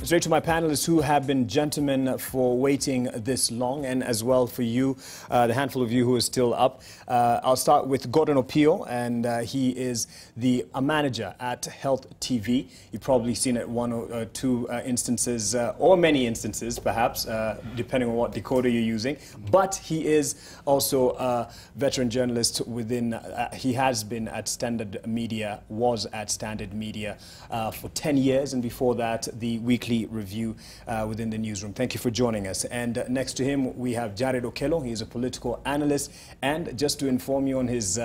Straight to my panelists who have been gentlemen for waiting this long, and as well for you, the handful of you who are still up. I'll start with Gordon Opio, and he is a manager at Health TV. You've probably seen it one or two instances, or many instances perhaps, depending on what decoder you're using. But he is also a veteran journalist within, he has been at Standard Media, was at Standard Media for 10 years, and before that, the Weekly Review within the newsroom. Thank you for joining us. And next to him, we have Jared Okello. He is a political analyst. And just to inform you on his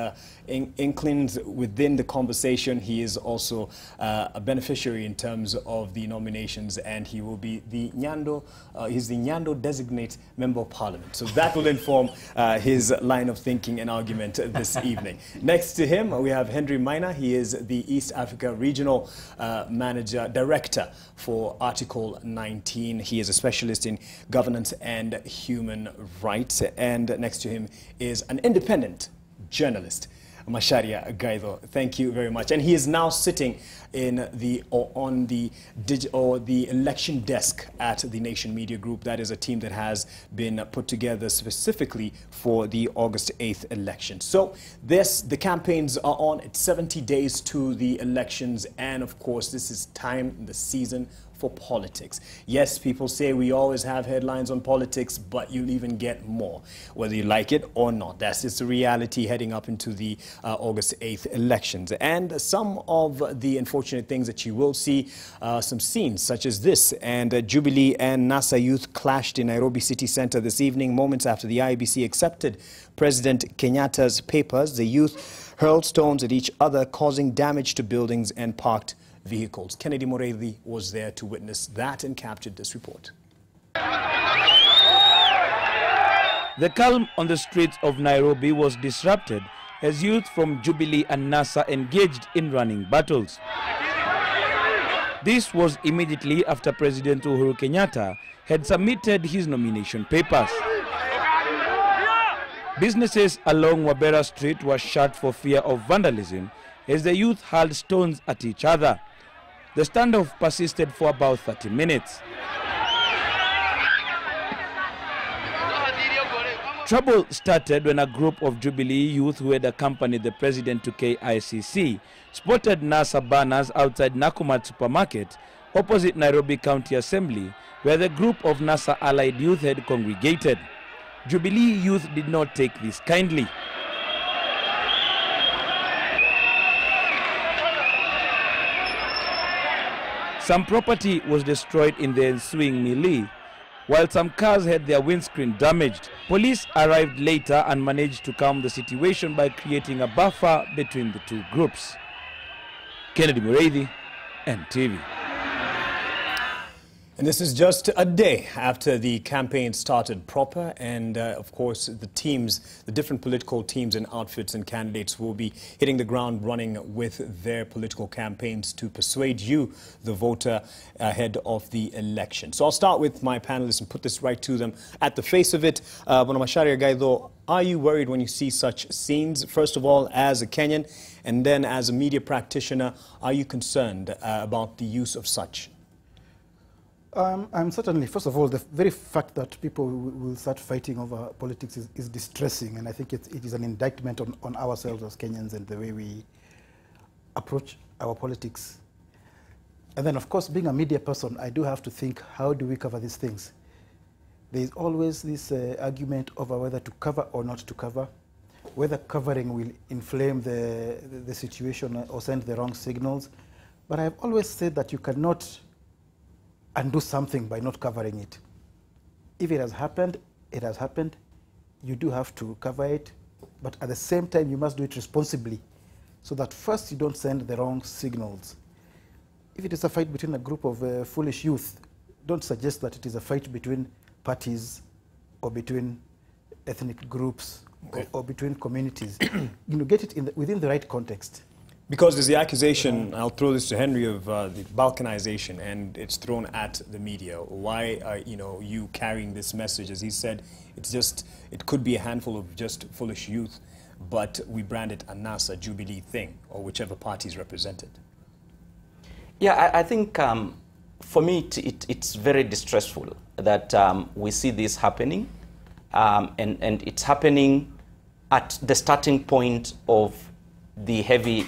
inklings within the conversation, he is also a beneficiary in terms of the nominations, and he will be the Nyando, he's the Nyando designate member of parliament. So that will inform his line of thinking and argument this evening. Next to him, we have Henry Maina. He is the East Africa Regional Director for Article 19. He is a specialist in governance and human rights. And next to him is an independent journalist, Macharia Gaido. Thank you very much. And he is now sitting in on the election desk at the Nation Media Group. That is a team that has been put together specifically for the August 8th election. So the campaigns are on. It's 70 days to the elections, and of course this is time in the season for politics. Yes, people say we always have headlines on politics, but you'll even get more, whether you like it or not. That's just the reality heading up into the August 8th elections. And some of the unfortunate things that you will see, some scenes such as this. And Jubilee and NASA youth clashed in Nairobi City Centre this evening, moments after the IEBC accepted President Kenyatta's papers. The youth hurled stones at each other, causing damage to buildings and parked vehicles. Kennedy Mureithi was there to witness that and captured this report. The calm on the streets of Nairobi was disrupted as youth from Jubilee and NASA engaged in running battles. This was immediately after President Uhuru Kenyatta had submitted his nomination papers. Businesses along Wabera Street were shut for fear of vandalism as the youth hurled stones at each other. The standoff persisted for about 30 minutes. Trouble started when a group of Jubilee youth who had accompanied the president to KICC spotted NASA banners outside Nakumatt supermarket opposite Nairobi County Assembly, where the group of NASA allied youth had congregated. Jubilee youth did not take this kindly. Some property was destroyed in the ensuing melee, while some cars had their windscreen damaged. Police arrived later and managed to calm the situation by creating a buffer between the two groups. Kennedy Mureithi, NTV. And this is just a day after the campaign started proper, and of course the teams, the different political teams and outfits and candidates will be hitting the ground running with their political campaigns to persuade you, the voter, ahead of the election. So I'll start with my panelists and put this right to them. At the face of it, Macharia Gaido, are you worried when you see such scenes? First of all, as a Kenyan, and then as a media practitioner, are you concerned about the use of such? I'm certainly, first of all, the very fact that people will start fighting over politics is distressing, and I think it is an indictment on ourselves as Kenyans and the way we approach our politics. And then, of course, being a media person, I do have to think, how do we cover these things? There is always this argument over whether to cover or not to cover, whether covering will inflame the situation or send the wrong signals. But I've always said that you cannot undo something by not covering it. If it has happened, it has happened. You do have to cover it, but at the same time, you must do it responsibly, so that first you don't send the wrong signals. If it is a fight between a group of foolish youth, don't suggest that it is a fight between parties or between ethnic groups, okay, or between communities. Get it within the right context. Because there's the accusation, I'll throw this to Henry, of the balkanization, and it's thrown at the media. Why are you carrying this message? As he said, it could be a handful of just foolish youth, but we brand it a NASA Jubilee thing, or whichever party is represented. Yeah, I think for me, it's very distressful that we see this happening, and it's happening at the starting point of the heavy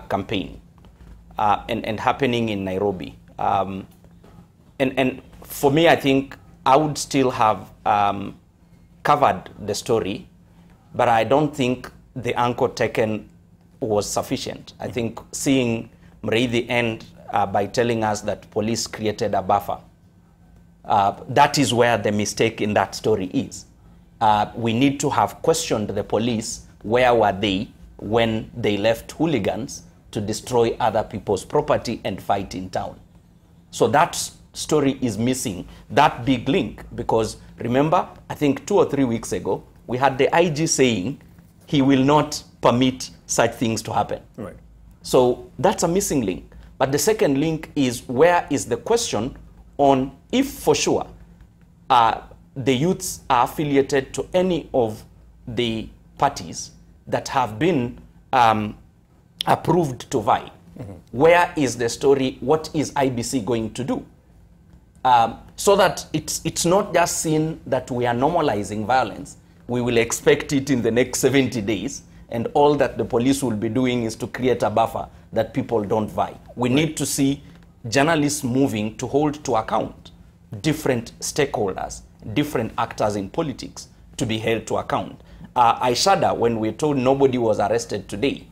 campaign, and happening in Nairobi. And for me, I think I would still have covered the story, but I don't think the anchor taken was sufficient. I think seeing Muriithi end by telling us that police created a buffer, that is where the mistake in that story is. We need to have questioned the police. Where were they when they left hooligans to destroy other people's property and fight in town? So that story is missing that big link, because remember, I think 2 or 3 weeks ago, we had the IG saying he will not permit such things to happen. Right. So that's a missing link. But the second link is, where is the question on if for sure the youths are affiliated to any of the parties that have been approved to vie? Mm-hmm. Where is the story? What is IBC going to do? So that it's not just seen that we are normalizing violence. We will expect it in the next 70 days, and all that the police will be doing is to create a buffer that people don't vie. We need to see journalists moving to hold to account different stakeholders, different actors in politics to be held to account. I shudder when we're told nobody was arrested today,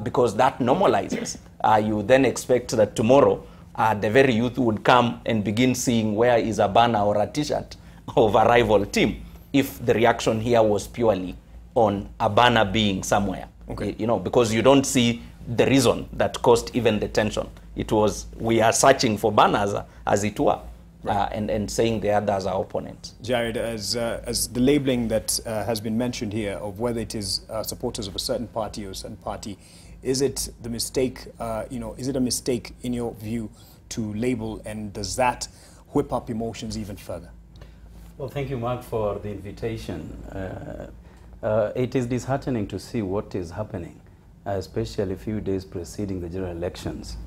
because that normalizes. You then expect that tomorrow the very youth would come and begin seeing where is a banner or a t-shirt of a rival team, if the reaction here was purely on a banner being somewhere. Okay. You know, because you don't see the reason that caused even the tension. It was, we are searching for banners, as it were, and saying the others are opponents. Jared, as the labeling that has been mentioned here of whether it is supporters of a certain party or a certain party, is it the mistake, is it a mistake in your view to label, and does that whip up emotions even further? Well, thank you, Mark, for the invitation. It is disheartening to see what is happening, especially a few days preceding the general elections.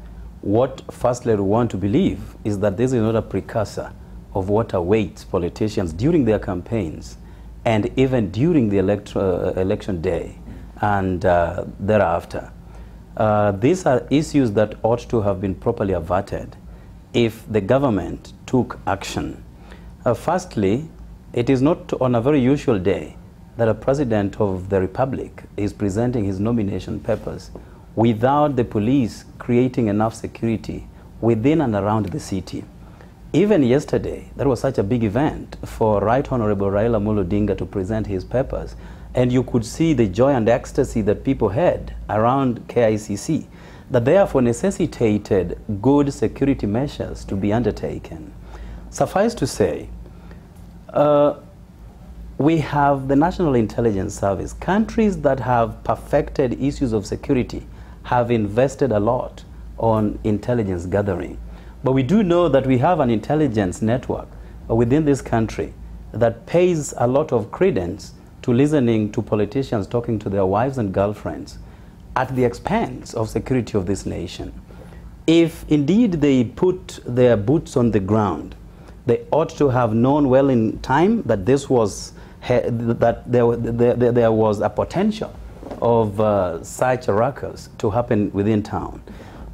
What firstly we want to believe is that this is not a precursor of what awaits politicians during their campaigns and even during the election day and thereafter. These are issues that ought to have been properly averted if the government took action. Firstly, it is not on a very usual day that a president of the republic is presenting his nomination papers without the police creating enough security within and around the city. Even yesterday, there was such a big event for Right Honorable Raila Amolo Odinga to present his papers, and you could see the joy and ecstasy that people had around KICC, that therefore necessitated good security measures to be undertaken. Suffice to say, we have the National Intelligence Service. Countries that have perfected issues of security have invested a lot on intelligence gathering. But we do know that we have an intelligence network within this country that pays a lot of credence to listening to politicians talking to their wives and girlfriends at the expense of security of this nation. If indeed they put their boots on the ground, they ought to have known well in time that this was that there was a potential of such a ruckus to happen within town.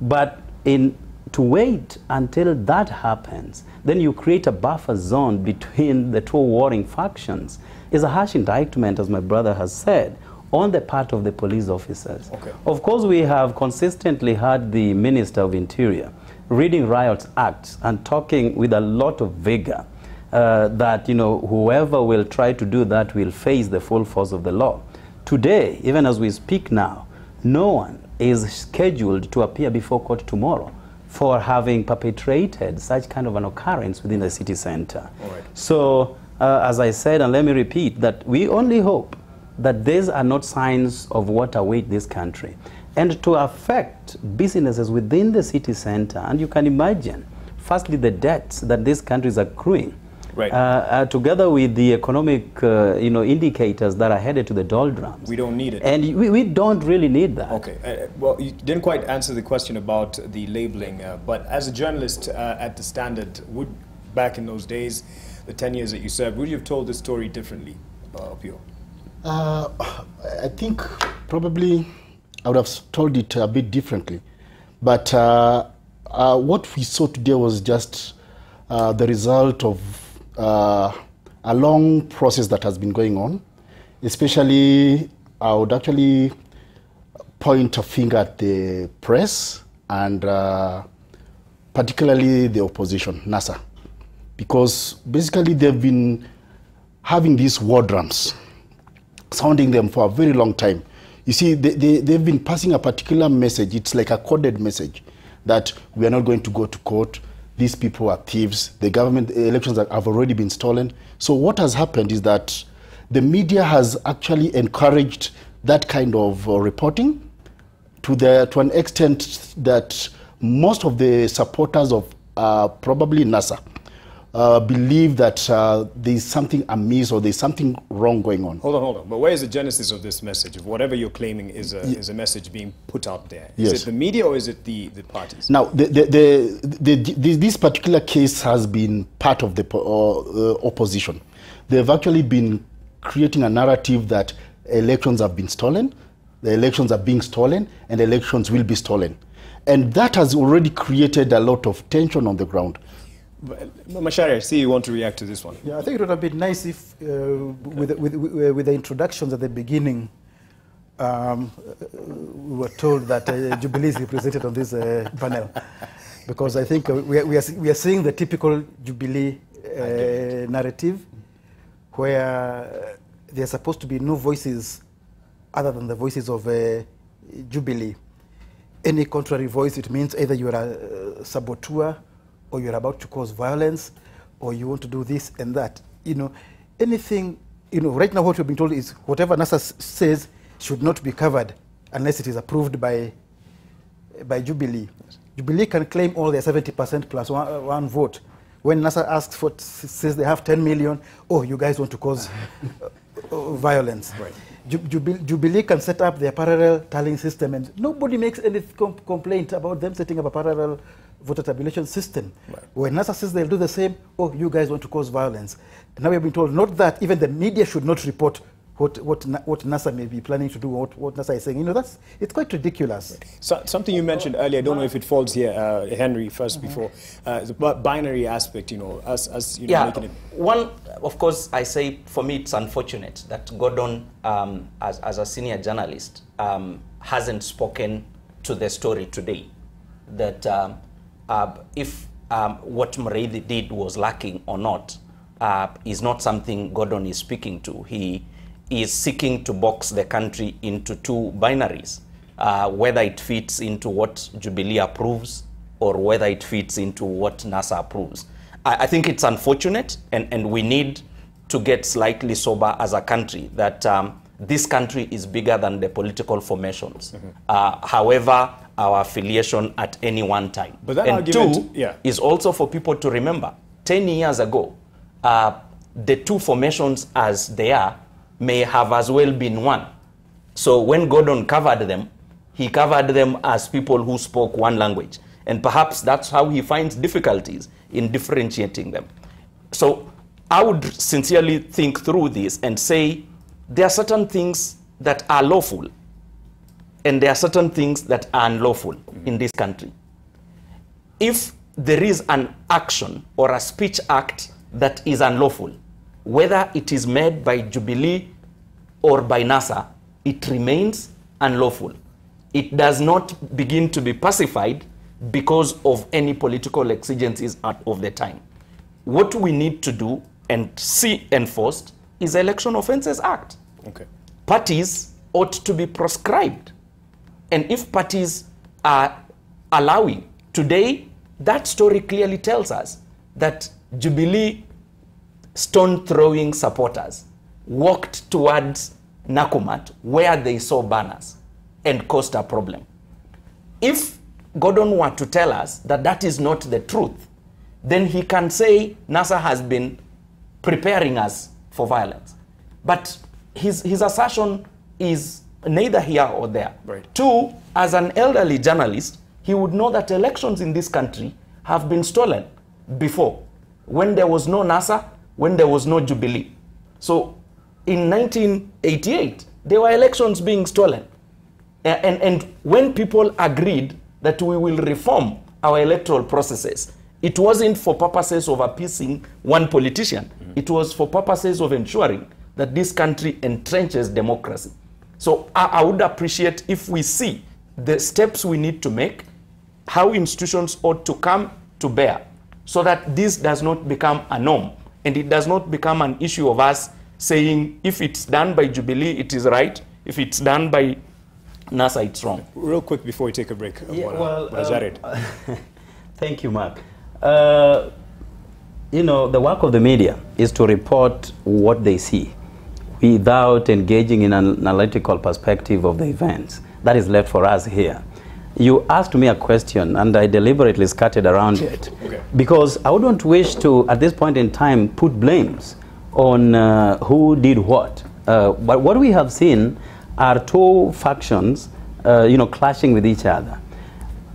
But to wait until that happens, then you create a buffer zone between the two warring factions, is a harsh indictment, as my brother has said, on the part of the police officers. Okay. Of course, we have consistently heard the Minister of Interior reading riot acts and talking with a lot of vigor that, whoever will try to do that will face the full force of the law. Today, even as we speak now, no one is scheduled to appear before court tomorrow for having perpetrated such kind of an occurrence within the city center. Right. So, as I said, and let me repeat, that we only hope that these are not signs of what await this country, and to affect businesses within the city center. And you can imagine, firstly, the debts that this country is accruing Right. Together with the economic indicators that are headed to the doldrums. We don't need it. And we don't really need that. Okay. Well, you didn't quite answer the question about the labeling, but as a journalist at the Standard, back in those days, the 10 years that you served, would you have told the story differently, Opiyo? I think probably I would have told it a bit differently. But what we saw today was just the result of a long process that has been going on. Especially, I would actually point a finger at the press and particularly the opposition, NASA. Because basically they've been having these war drums, sounding them for a very long time. You see, they've been passing a particular message. It's like a coded message that we are not going to go to court. These people are thieves. The government elections have already been stolen. So what has happened is that the media has actually encouraged that kind of reporting to an extent that most of the supporters of probably NASA believe that there's something amiss or there's something wrong going on. Hold on. But where is the genesis of this message, of whatever you're claiming is a message being put out there? Is it the media or is it the parties? Now, this particular case has been part of the opposition. They've actually been creating a narrative that elections have been stolen, the elections are being stolen, and elections will be stolen. And that has already created a lot of tension on the ground. Macharia, I see you want to react to this one. Yeah, I think it would have been nice if, with the introductions at the beginning, we were told that Jubilee is represented on this panel. Because I think we are seeing the typical Jubilee narrative, where there are supposed to be no voices other than the voices of Jubilee. Any contrary voice, it means either you are a saboteur, or you're about to cause violence, or you want to do this and that. Anything, right now what we've been told is whatever NASA says should not be covered unless it is approved by Jubilee. Jubilee can claim all their 70% plus one vote. When NASA asks for, says they have 10 million, oh, you guys want to cause violence. Right. Jubilee can set up their parallel tallying system, and nobody makes any complaint about them setting up a parallel voter tabulation system. Right. When NASA says they'll do the same, oh, you guys want to cause violence. And now we've been told not that, even the media should not report what NASA may be planning to do, what NASA is saying. It's quite ridiculous. Right. So, something you mentioned earlier, I don't know if it falls here, Henry, first before, the binary aspect, making it. One, of course, I say, for me, it's unfortunate that Gordon, as a senior journalist, hasn't spoken to the story today. That if what Muriithi did was lacking or not, is not something Gordon is speaking to. He is seeking to box the country into two binaries, whether it fits into what Jubilee approves or whether it fits into what NASA approves. I think it's unfortunate, and we need to get slightly sober as a country that this country is bigger than the political formations. However, our affiliation at any one time. But that and argument, two, is also for people to remember, 10 years ago, the two formations as they are may have as well been one. So when Gordon covered them, he covered them as people who spoke one language. And perhaps that's how he finds difficulties in differentiating them. So I would sincerely think through this and say there are certain things that are lawful and there are certain things that are unlawful in this country. If there is an action or a speech act that is unlawful, whether it is made by Jubilee or by NASA, it remains unlawful. It does not begin to be pacified because of any political exigencies of the time. What we need to do and see enforced is the Election Offences Act. Okay. Parties ought to be proscribed. And if parties are allowing, today, that story clearly tells us that Jubilee stone-throwing supporters walked towards Nakumatt where they saw banners and caused a problem. If Gordon were to tell us that that is not the truth, then he can say NASA has been preparing us for violence. But his assertion is neither here or there. Right. Two, as an elderly journalist, he would know that elections in this country have been stolen before, when there was no NASA, when there was no Jubilee. So in 1988, there were elections being stolen. And when people agreed that we will reform our electoral processes, it wasn't for purposes of appeasing one politician. It was for purposes of ensuring that this country entrenches democracy. So I would appreciate if we see the steps we need to make, how institutions ought to come to bear, so that this does not become a norm, and it does not become an issue of us saying, if it's done by Jubilee, it is right. If it's done by NASA, it's wrong. Real quick before we take a break. Jared. Thank you, Mark. You know, the work of the media is to report what they see without engaging in an analytical perspective of the events. That is left for us here. You asked me a question, and I deliberately skirted around it, because I wouldn't wish to, at this point in time, put blames on who did what. But what we have seen are two factions, you know, clashing with each other.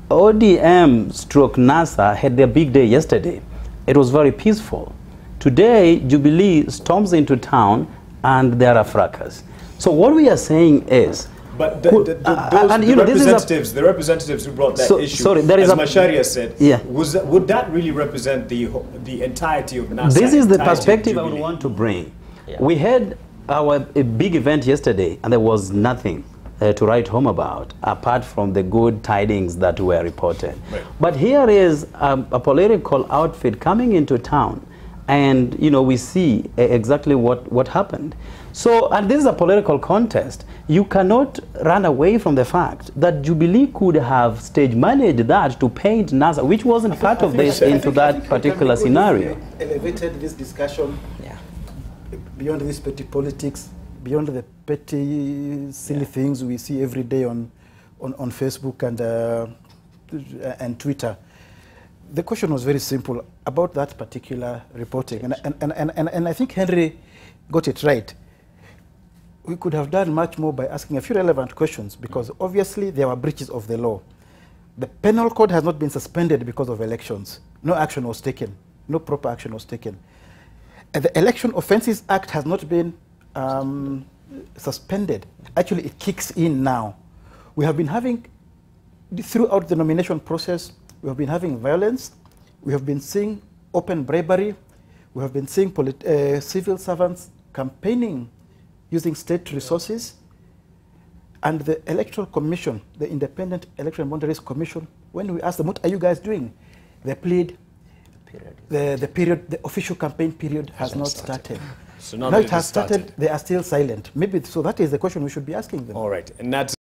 ODM stroke NASA had their big day yesterday. It was very peaceful. Today, Jubilee storms into town, and there are fracas. So what we are saying is, but the representatives who brought that issue, sorry, as Macharia said, yeah. Would that really represent the entirety of NASA? This is the perspective I would want to bring. Yeah. We had a big event yesterday, and there was nothing to write home about, apart from the good tidings that were reported. Right. But here is a political outfit coming into town, and you know, we see exactly what happened. So, and this is a political contest. You cannot run away from the fact that Jubilee could have stage managed that to paint NASA, which wasn't part of this, into that particular scenario. Elevated this discussion beyond this petty politics, beyond the petty, silly things we see every day on Facebook and Twitter. The question was very simple about that particular reporting, and I think Henry got it right. We could have done much more by asking a few relevant questions, because obviously there were breaches of the law. The penal code has not been suspended because of elections. No action was taken. No proper action was taken. And the Election Offences Act has not been suspended. Actually, it kicks in now. We have been having, throughout the nomination process, we have been having violence. We have been seeing open bribery. We have been seeing civil servants campaigning using state resources. And the Electoral Commission, the Independent Electoral Boundaries Commission, when we ask them, what are you guys doing? They plead, the official campaign period has not started. So now it has started, they are still silent. Maybe, so that is the question we should be asking them. All right, and that's